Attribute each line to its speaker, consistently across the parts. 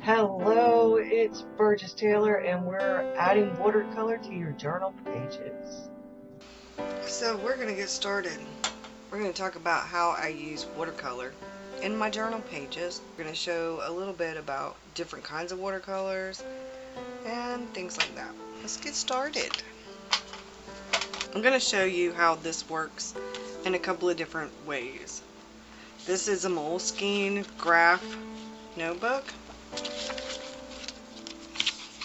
Speaker 1: Hello, it's Burgess Taylor, and we're adding watercolor to your journal pages.
Speaker 2: So we're going to get started. We're going to talk about how I use watercolor in my journal pages. We're going to show a little bit about different kinds of watercolors and things like that. Let's get started. I'm going to show you how this works in a couple of different ways. This is a Moleskine graph notebook,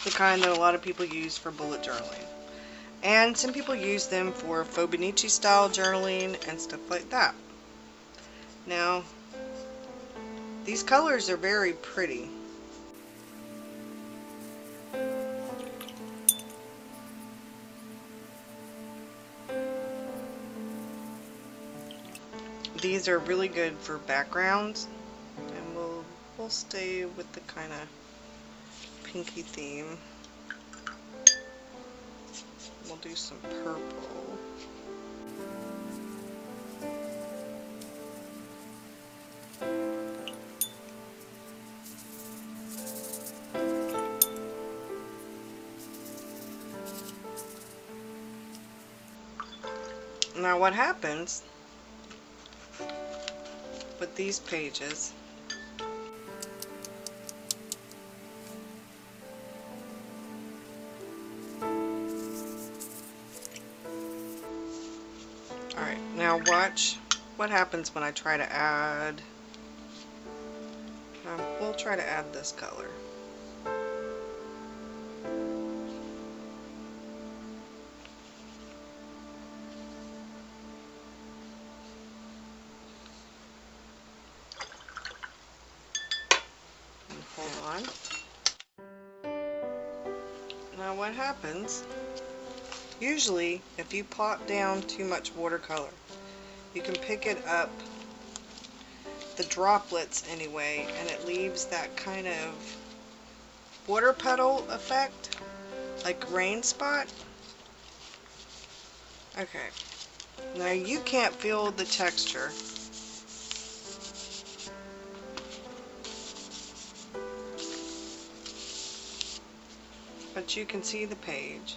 Speaker 2: the kind that a lot of people use for bullet journaling. And some people use them for Fauxbonichi style journaling and stuff like that. Now, these colors are very pretty. These are really good for backgrounds, and we'll stay with the kind of pinky theme. We'll do some purple. Now what happens with these pages Alright, now watch what happens when I try to add, we'll try to add this color. Hold on. Now what happens, usually if you plop down too much watercolor, you can pick it up, the droplets anyway, and it leaves that kind of water puddle effect, like rain spot. Okay, now you can't feel the texture, but you can see the page.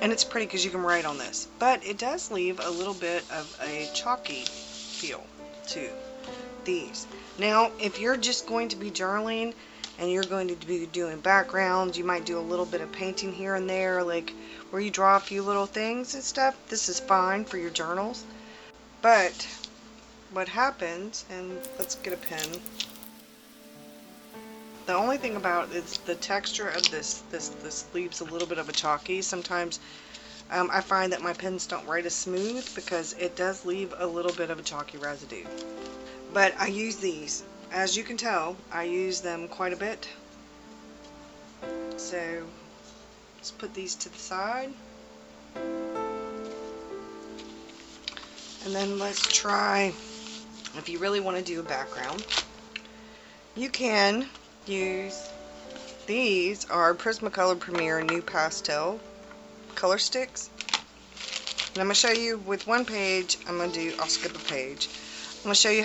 Speaker 2: And it's pretty because you can write on this, but it does leave a little bit of a chalky feel to these. Now, if you're just going to be journaling and you're going to be doing backgrounds, you might do a little bit of painting here and there, like where you draw a few little things and stuff. This is fine for your journals. But what happens, and let's get a pen. The only thing about it is the texture of this leaves a little bit of a chalky. Sometimes I find that my pens don't write as smooth because it does leave a little bit of a chalky residue. But I use these. As you can tell, I use them quite a bit. So let's put these to the side. And then let's try, if you really want to do a background, you can use, these are Prismacolor Premier New Pastel color sticks. And I'm going to show you with one page, I'll skip a page. I'm going to show you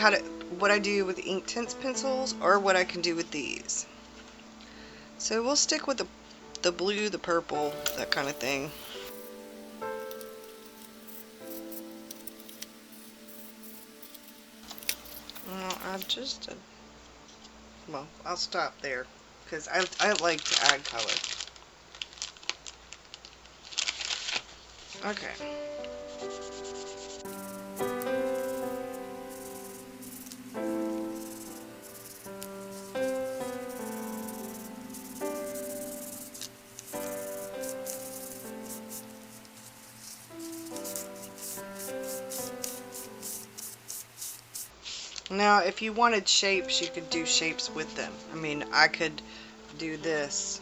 Speaker 2: what I do with Inktense pencils or what I can do with these. So we'll stick with the blue, the purple, that kind of thing. Well, I'll stop there because I like to add color. Okay. Now, if you wanted shapes, you could do shapes with them. I mean, I could do this.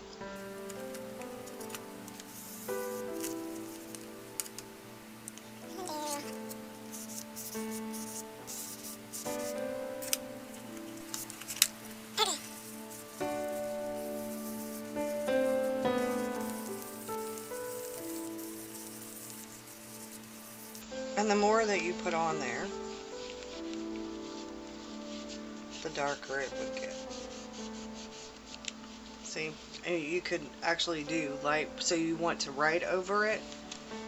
Speaker 2: And the more that you put on there, the darker it would get. See, and you could actually do like, so you want to write over it,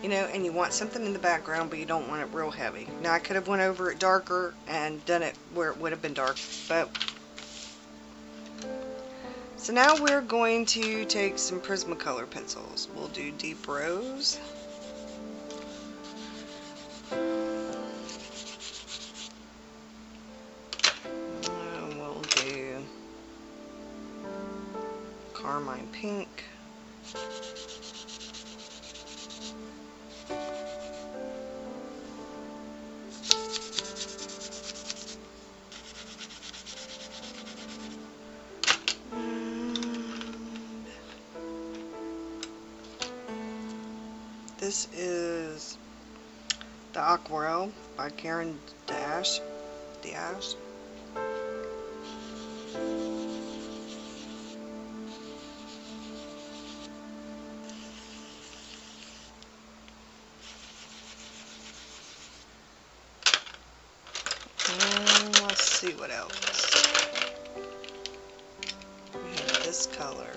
Speaker 2: you know, and you want something in the background, but you don't want it real heavy. Now I could have went over it darker and done it where it would have been dark, but so now we're going to take some Prismacolor pencils. We'll do Deep Rose. And we'll do Carmine Pink. This is the Aquarelle by Canon Dash. And let's see what else. We have this color.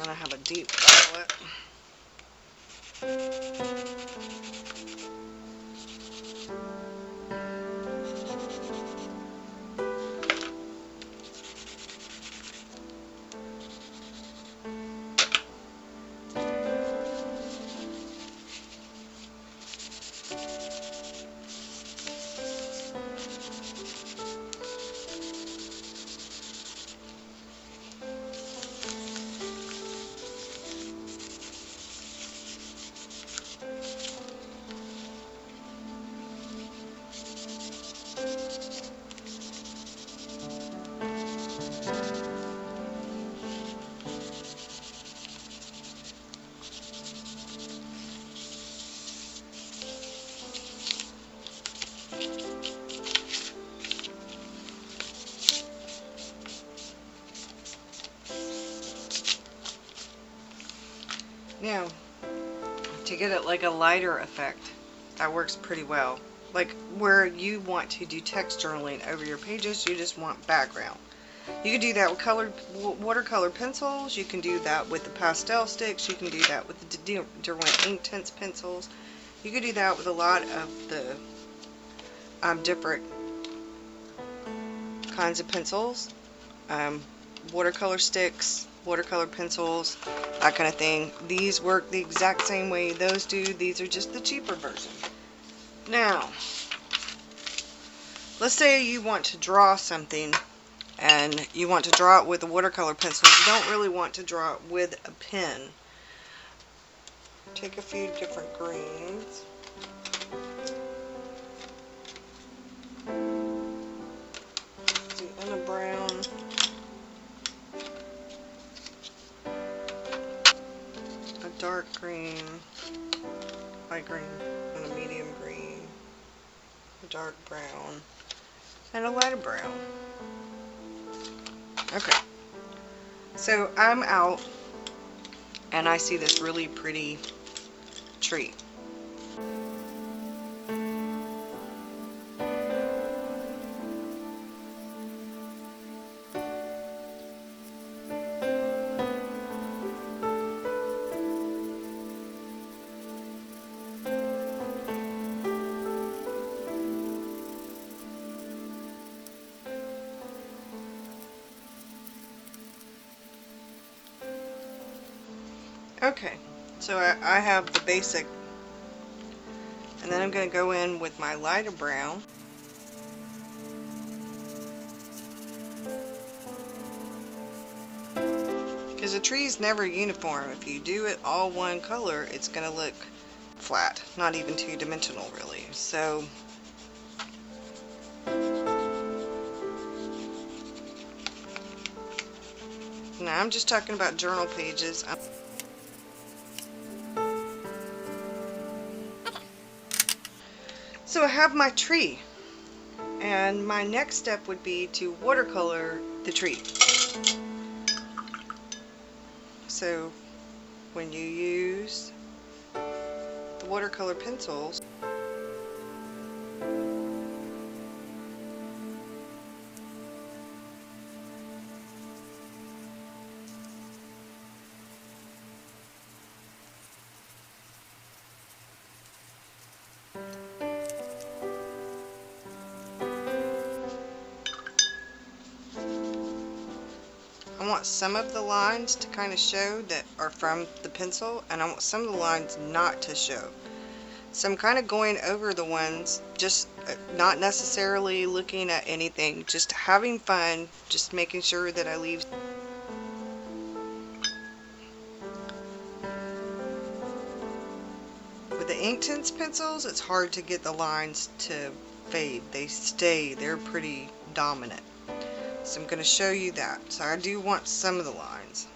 Speaker 2: And I have a deep violet. Now, to get it like a lighter effect, that works pretty well. Like where you want to do text journaling over your pages, you just want background. You can do that with watercolor pencils, you can do that with the pastel sticks, you can do that with the Derwent Inktense pencils. You can do that with a lot of the different kinds of pencils, watercolor sticks, watercolor pencils, that kind of thing. These work the exact same way those do. These are just the cheaper version. Now, let's say you want to draw something and you want to draw it with a watercolor pencil. You don't really want to draw it with a pen. Take a few different greens. And a brown. A dark green. Light green. And a medium green. A dark brown. And a lighter brown. Okay. So I'm out and I see this really pretty tree. Okay, so I have the basic, and then I'm going to go in with my lighter brown. Because a tree is never uniform. If you do it all one color, it's going to look flat, not even two-dimensional really. So now I'm just talking about journal pages. So I have my tree, and my next step would be to watercolor the tree. So when you use the watercolor pencils. I want some of the lines to kind of show that are from the pencil, and I want some of the lines not to show. So I'm kind of going over the ones, just not necessarily looking at anything, just having fun, just making sure that I leave. With the Inktense pencils, it's hard to get the lines to fade. They stay, they're pretty dominant. So I'm going to show you that. So I do want some of the lines.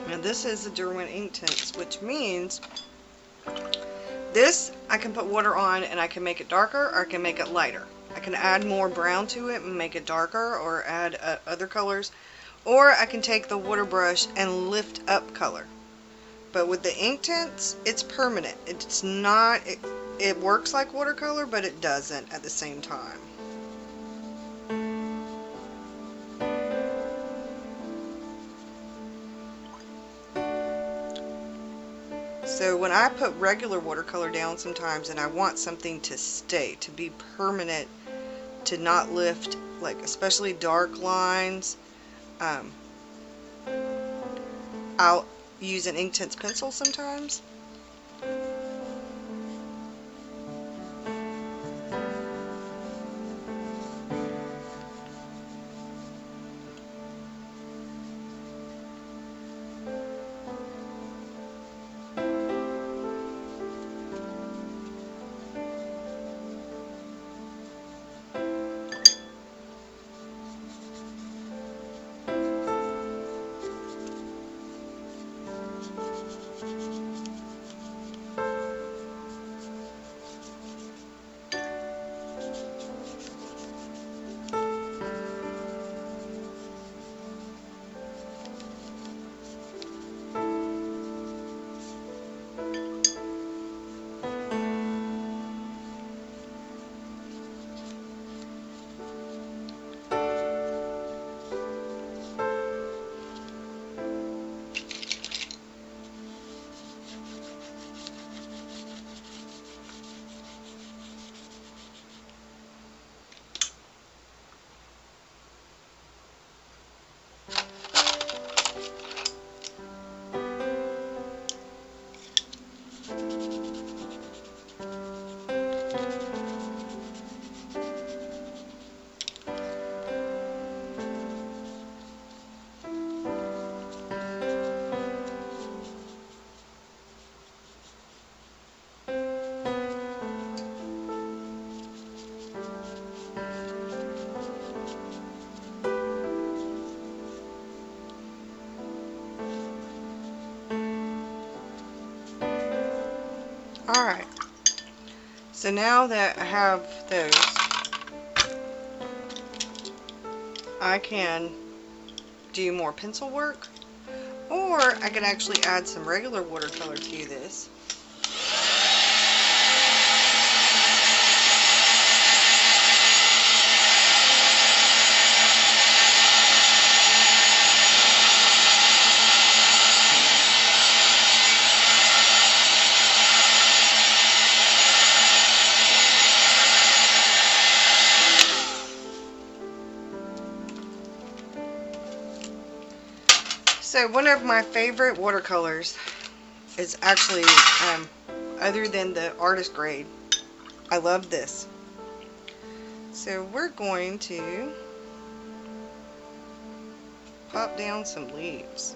Speaker 2: Now this is a Derwent Inktense, which means this I can put water on and I can make it darker or I can make it lighter. I can add more brown to it and make it darker, or add other colors, or I can take the water brush and lift up color. But with the Inktense, it's permanent. It's not, it works like watercolor, but it doesn't at the same time. So when I put regular watercolor down sometimes and I want something to stay, to be permanent, to not lift, like especially dark lines, I'll use an Inktense pencil sometimes. Alright, so now that I have those, I can do more pencil work, or I can actually add some regular watercolor to this. So one of my favorite watercolors is actually, other than the artist grade, I love this. So we're going to pop down some leaves.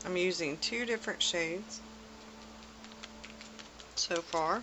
Speaker 2: I'm using 2 different shades so far.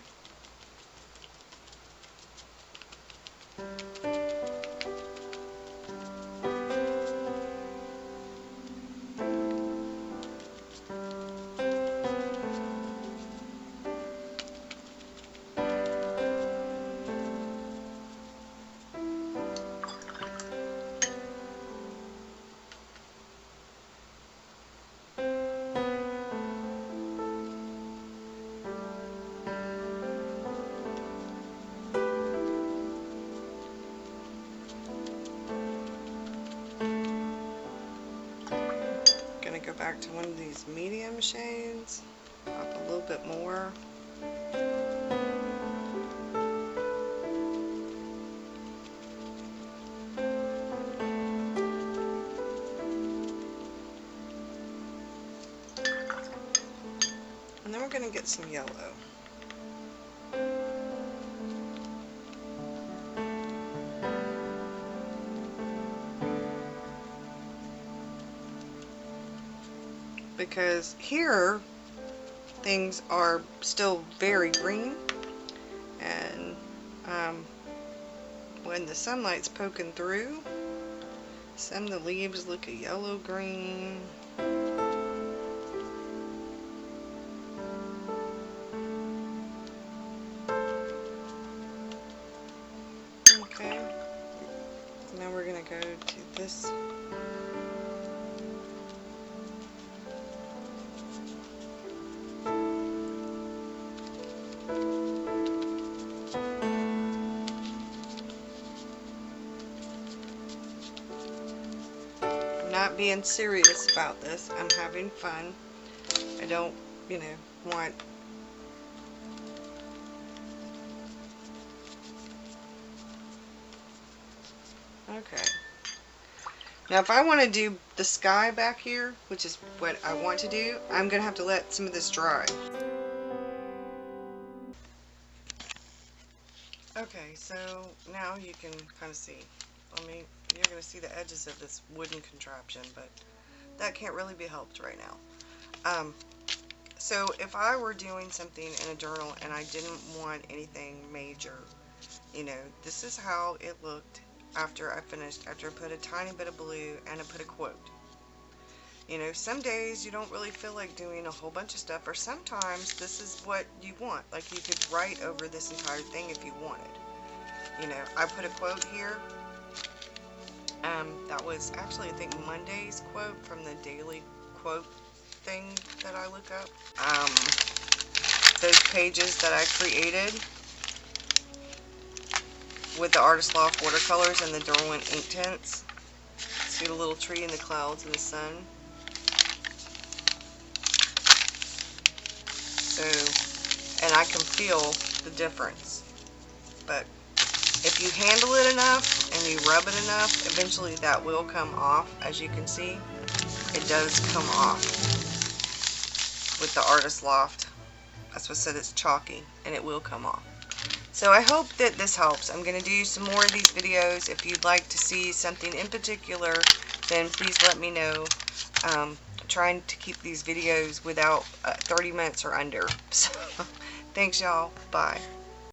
Speaker 2: Go back to one of these medium shades, pop a little bit more. And then we're going to get some yellow. Because here things are still very green, and when the sunlight's poking through, some of the leaves look a yellow green. Okay, now we're going to go to this. Not being serious about this. I'm having fun. I don't, want okay. Now if I want to do the sky back here, which is what I want to do, I'm going to have to let some of this dry. Okay, so now you can kind of see. You're going to see the edges of this wooden contraption, but that can't really be helped right now. So if I were doing something in a journal and I didn't want anything major, this is how it looked after I finished, after I put a tiny bit of blue and I put a quote. Some days you don't really feel like doing a whole bunch of stuff, or sometimes this is what you want. Like, you could write over this entire thing if you wanted. I put a quote here. That was actually, I think, Monday's quote from the daily quote thing that I look up. Those pages that I created with the Artist Loft watercolors and the Derwent ink tints. See the little tree and the clouds and the sun. So, and I can feel the difference. But if you handle it enough and you rub it enough, eventually that will come off. As you can see, it does come off with the Artist Loft. That's what said, it's chalky, and it will come off. So I hope that this helps. I'm going to do some more of these videos. If you'd like to see something in particular, then please let me know. I'm trying to keep these videos without 30 minutes or under. So thanks y'all. Bye.